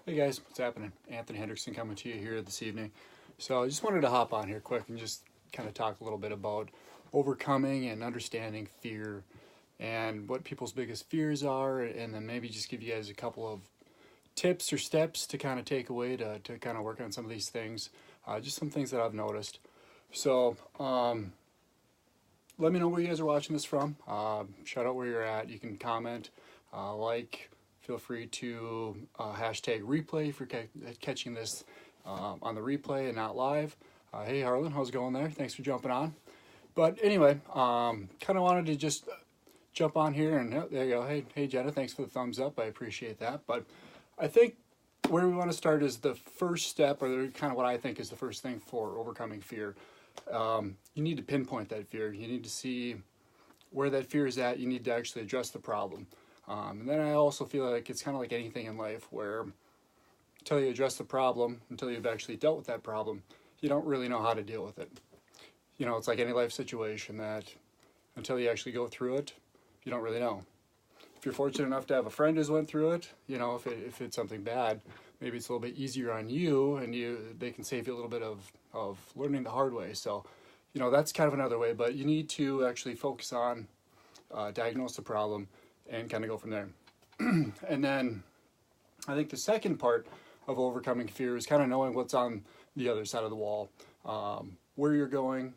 Hey guys, what's happening? Anthony Hendrickson coming to you here this evening. So I just wanted to hop on here quick and just kind of talk a little bit about overcoming and understanding fear and what people's biggest fears are, and then maybe just give you guys a couple of tips or steps to kind of take away to kind of work on some of these things. Just some things that I've noticed. So let me know where you guys are watching this from. Shout out where you're at. You can comment, like. Feel free to hashtag replay if you're catching this on the replay and not live. Hey Harlan, how's it going there? Thanks for jumping on. But anyway, kind of wanted to just jump on here and there you go. Hey Jenna, thanks for the thumbs up. I appreciate that. But I think where we want to start is the first step, or kind of what I think is the first thing for overcoming fear. You need to pinpoint that fear. You need to see where that fear is at. You need to actually address the problem. And then I also feel like it's kind of like anything in life where until you address the problem, until you've actually dealt with that problem, you don't really know how to deal with it. You know, it's like any life situation that until you actually go through it, you don't really know. If you're fortunate enough to have a friend who's went through it, you know, if it's something bad, maybe it's a little bit easier on you and they can save you a little bit of learning the hard way. So, you know, that's kind of another way, but you need to actually focus on diagnose the problem and kind of go from there. And then I think the second part of overcoming fear is kind of knowing what's on the other side of the wall, where you're going,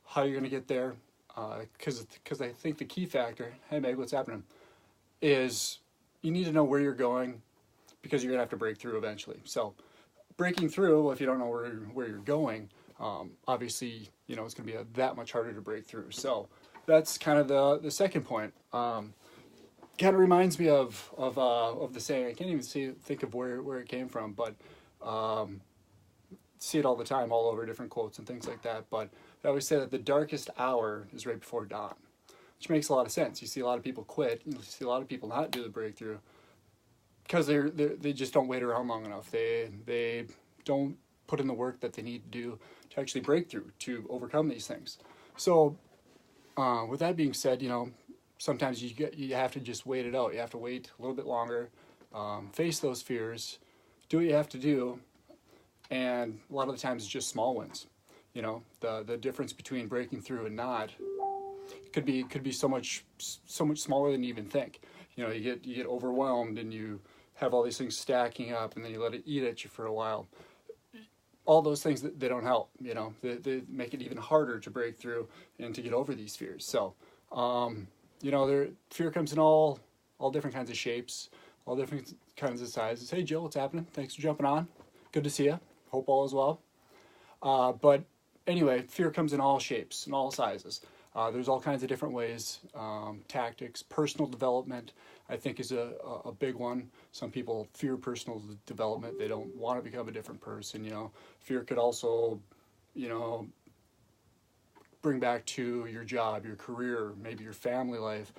how you're going to get there. Because I think the key factor, hey Meg, what's happening, is you need to know where you're going because you're going to have to break through eventually. So breaking through, if you don't know where you're going, obviously, you know, it's going to be that much harder to break through. So that's kind of the second point. Kind of reminds me of the saying. I can't even think of where it came from, but see it all the time, all over different quotes and things like that. But they always say that the darkest hour is right before dawn, which makes a lot of sense. You see a lot of people quit. You see a lot of people not do the breakthrough because they just don't wait around long enough. They don't put in the work that they need to do to actually break through, to overcome these things. So with that being said, you know, sometimes you have to just wait it out. You have to wait a little bit longer, face those fears, do what you have to do, and a lot of the times it's just small wins. You know, the difference between breaking through and not could be so much smaller than you even think. You know, you get overwhelmed and you have all these things stacking up, and then you let it eat at you for a while. All those things they don't help. You know, they make it even harder to break through and to get over these fears. So. You know, fear comes in all different kinds of shapes, all different kinds of sizes. Hey, Jill, what's happening? Thanks for jumping on. Good to see you. Hope all is well. But anyway, fear comes in all shapes and all sizes. There's all kinds of different ways. Tactics, personal development, I think is a big one. Some people fear personal development. They don't want to become a different person, you know. Fear could also, you know, bring back to your job, your career, maybe your family life.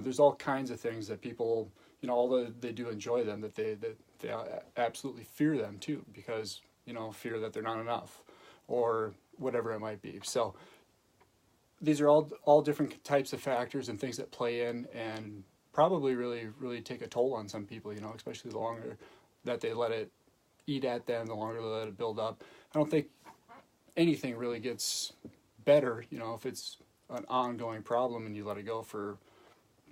There's all kinds of things that people, you know, although they do enjoy them, that they absolutely fear them too, because, you know, fear that they're not enough or whatever it might be. So these are all different types of factors and things that play in and probably really take a toll on some people, you know, especially the longer that they let it eat at them, the longer they let it build up. I don't think anything really gets better, you know, if it's an ongoing problem and you let it go for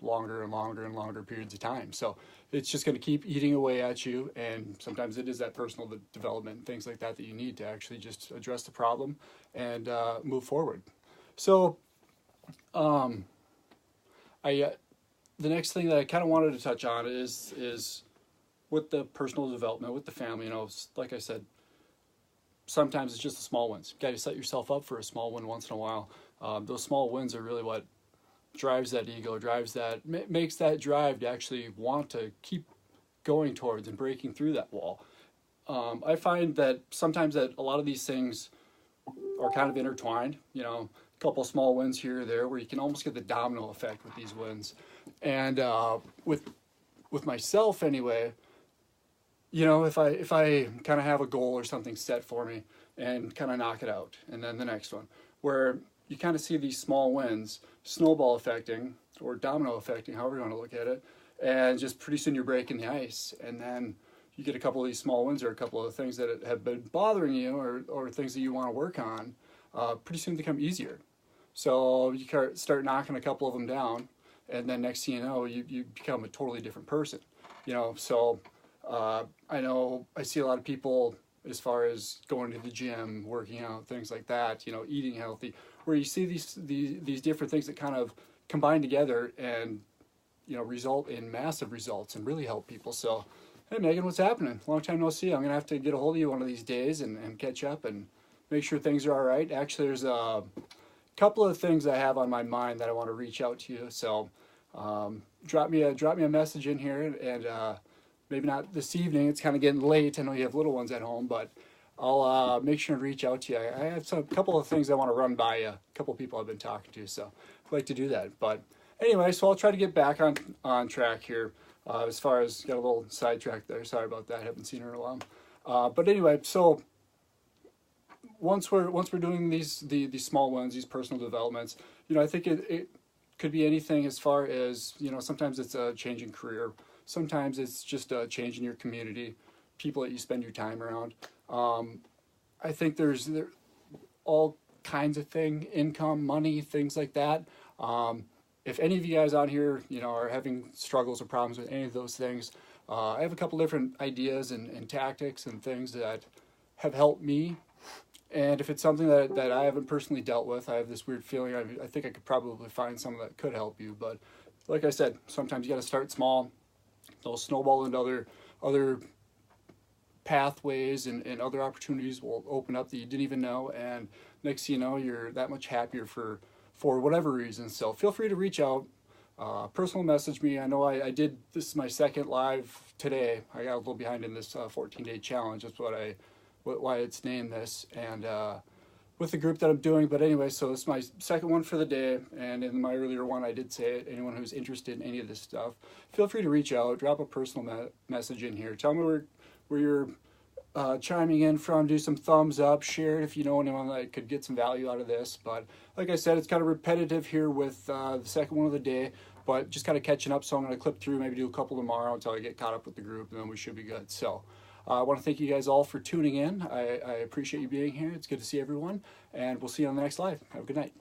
longer and longer and longer periods of time. So it's just going to keep eating away at you, and sometimes it is that personal development and things like that you need to actually just address the problem and move forward. So the next thing that I kind of wanted to touch on is with the personal development, with the family. You know, like I said, sometimes it's just the small wins. You got to set yourself up for a small win once in a while. Those small wins are really what drives that ego, makes that drive to actually want to keep going towards and breaking through that wall. I find that sometimes that a lot of these things are kind of intertwined. You know, a couple small wins here or there, where you can almost get the domino effect with these wins. And with myself anyway, you know, if I kind of have a goal or something set for me and kind of knock it out, and then the next one, where you kind of see these small wins snowball affecting or domino affecting, however you want to look at it, and just pretty soon you're breaking the ice, and then you get a couple of these small wins or a couple of things that have been bothering you or things that you want to work on, pretty soon become easier. So you start knocking a couple of them down, and then next thing you know, you become a totally different person. So I know I see a lot of people as far as going to the gym, working out, things like that, eating healthy, where you see these different things that kind of combine together and, result in massive results and really help people. So, hey, Megan, what's happening? Long time no see. I'm going to have to get a hold of you one of these days and catch up and make sure things are all right. Actually, there's a couple of things I have on my mind that I want to reach out to you. So drop me a message in here, and maybe not this evening. It's kind of getting late. I know you have little ones at home, but I'll make sure to reach out to you. I have a couple of things I want to run by you. A couple of people I've been talking to, so I'd like to do that. But anyway, so I'll try to get back on track here. As far as, got a little sidetracked there. Sorry about that. I haven't seen her in a while. But anyway, so once we're doing these small ones, these personal developments, I think it could be anything as far as, sometimes it's a change in career. Sometimes it's just a change in your community, people that you spend your time around. I think there's all kinds of things, income, money, things like that. If any of you guys out here, are having struggles or problems with any of those things, I have a couple different ideas and tactics and things that have helped me. And if it's something that I haven't personally dealt with, I have this weird feeling I think I could probably find some that could help you. But like I said, sometimes you got to start small. They'll snowball into other pathways and other opportunities will open up that you didn't even know. And next thing you know, you're that much happier for whatever reason. So feel free to reach out, personal message me. I know I did, this is my second live today. I got a little behind in this 14-day challenge. That's why it's named this, and with the group that I'm doing. But anyway, so this is my second one for the day, and in my earlier one I did say it. Anyone who's interested in any of this stuff, feel free to reach out, drop a personal message in here. Tell me where you're chiming in from. Do some thumbs up, share it if you know anyone that could get some value out of this. But like I said, it's kind of repetitive here with the second one of the day, but just kind of catching up. So I'm going to clip through, maybe do a couple tomorrow until I get caught up with the group, and then we should be good. So I want to thank you guys all for tuning in. I appreciate you being here. It's good to see everyone, and we'll see you on the next live. Have a good night.